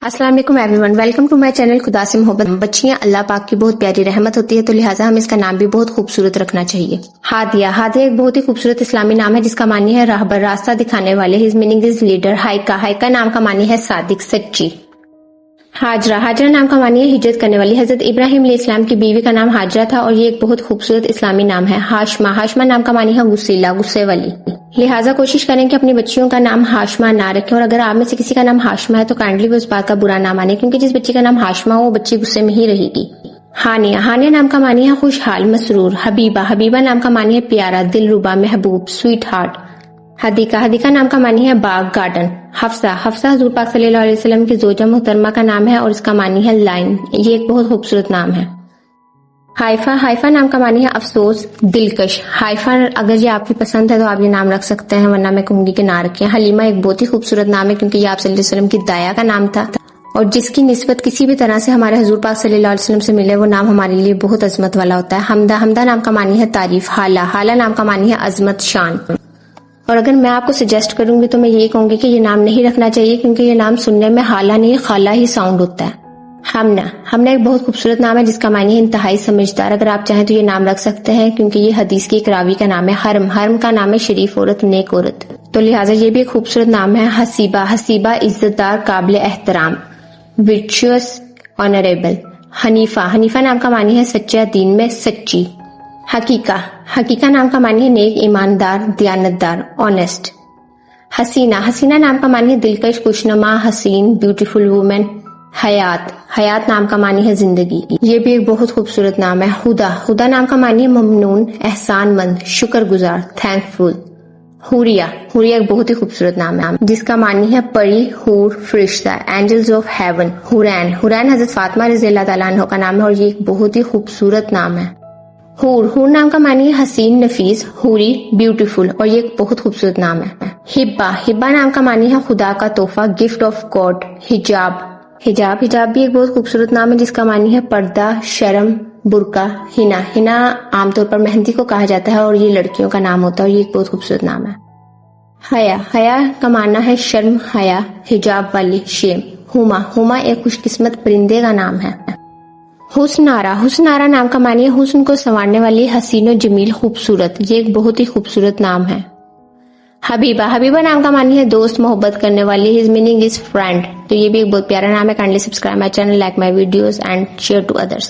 السلام علیکم everyone, welcome to my channel خدا سے محبت۔ بچیاں اللہ پاک کی بہت پیاری رحمت ہوتی ہے، تو لہٰذا ہمیں اس کا نام بھی بہت خوبصورت رکھنا چاہیے۔ ہادیہ ایک بہت ہی خوبصورت اسلامی نام ہے جس کا معنی ہے راہبر، راستہ دکھانے والے۔ His meaning is leader. ہائکا نام کا معنی ہے صادق، سچی۔ ہاجرہ نام کا معنی ہے ہجرت کرنے والی۔ حضرت ابراہیم علیہ السلام کی بیوی کا نام ہاجرہ تھا اور یہ ایک بہت خوبصورت اسلامی نام ہے۔ ہاشمہ نام کا معنی ہے غصیلا، غصے والی۔ لہٰذا کوشش کریں کہ اپنی بچیوں کا نام ہاشمہ نہ رکھیں، اور اگر آپ میں سے کسی کا نام ہاشمہ ہے تو کائنڈلی وہ اس بات کا برا نہ مانے، کیونکہ جس بچی کا نام ہاشمہ ہو وہ بچی غصے میں ہی رہے گی۔ ہانیہ نام کا معنی ہے خوشحال، مسرور۔ حبیبہ نام کا معنی ہے پیارا، دل ربا، محبوب، سویٹ ہارٹ۔ حدیقہ نام کا معنی ہے باغ، گارڈن۔ حفصہ حضور پاک صلی اللہ علیہ وسلم کی زوجہ محترمہ کا نام ہے اور اس کا معنی ہے لائن۔ یہ ایک بہت خوبصورت نام ہے۔ ہائفہ نام کا معنی ہے افسوس، دلکش۔ ہائفہ اگر یہ آپ کی پسند ہے تو آپ یہ نام رکھ سکتے ہیں، ورنہ میں کہوں گی کہ نہ رکھیں۔ حلیمہ ایک بہت ہی خوبصورت نام ہے کیونکہ یہ آپ صلی اللہ علیہ وسلم کی دایا کا نام تھا، اور جس کی نسبت کسی بھی طرح سے ہمارے حضور پاک صلی اللہ علیہ وسلم سے ملے وہ نام ہمارے لیے بہت عظمت والا ہوتا ہے۔ حمدہ نام کا معنی ہے تعریف۔ حالہ نام کا معنی ہے عظمت، شان۔ اور اگر میں آپ کو سجیسٹ کروں گی تو میں یہی کہوں گی کہ یہ نام نہیں رکھنا چاہیے، کیونکہ یہ نام سننے میں حالہ نہیں خالہ ہی ساؤنڈ ہوتا ہے۔ ہمنا ایک بہت خوبصورت نام ہے جس کا معنی ہے انتہائی سمجھدار۔ اگر آپ چاہیں تو یہ نام رکھ سکتے ہیں کیونکہ یہ حدیث کی ایک راوی کا نام ہے۔ حرم کا نام ہے شریف عورت، نیک عورت، تو لہٰذا یہ بھی ایک خوبصورت نام ہے۔ حسیبہ عزت دار، قابل احترام، ورچوئس، آنریبل۔ حنیفہ نام کا معنی ہے سچا، دین میں سچی۔ حقیقہ نام کا معنی ہے نیک، ایماندار، دیانتدار، آنیسٹ۔ حسینہ نام کا معنی ہے دلکش، خوشنما، حسین، بیوٹیفل وومن۔ حیات نام کا معنی ہے زندگی، یہ بھی ایک بہت خوبصورت نام ہے۔ ہدا نام کا معنی ہے ممنون، احسان مند، شکر گزار، تھینک فل۔ حوریہ ایک بہت ہی خوبصورت نام ہے جس کا معنی ہے پری، حور، فرشتہ، اینجلز آف ہیون۔ حورین حضرت فاطمہ رضی اللہ تعالیٰ عنہ کا نام ہے اور یہ ایک بہت ہی خوبصورت نام ہے۔ حور نام کا معنی ہے حسین، نفیس، حوری، بیوٹیفل، اور یہ ایک بہت خوبصورت نام ہے۔ ہبہ نام کا معنی ہے خدا کا تحفہ، گفٹ آف گاڈ۔ حجاب بھی ایک بہت خوبصورت نام ہے جس کا معنی ہے پردہ، شرم، برقع۔ ہنا عام طور پر مہندی کو کہا جاتا ہے اور یہ لڑکیوں کا نام ہوتا ہے اور یہ ایک بہت خوبصورت نام ہے۔ حیا کا معنی ہے شرم، حیا، حجاب والی، شیم۔ ہوما ایک خوش قسمت پرندے کا نام ہے۔ حسن آرا نام کا معنی ہے حسن کو سنوارنے والی، حسین و جمیل، خوبصورت، یہ ایک بہت ہی خوبصورت نام ہے۔ حبیبہ نام کا معنی ہے دوست، محبت کرنے والی۔ ہز میننگ از فرینڈ، تو یہ بھی ایک بہت پیارا نام ہے۔ Kindly subscribe my channel, like my videos and share to others.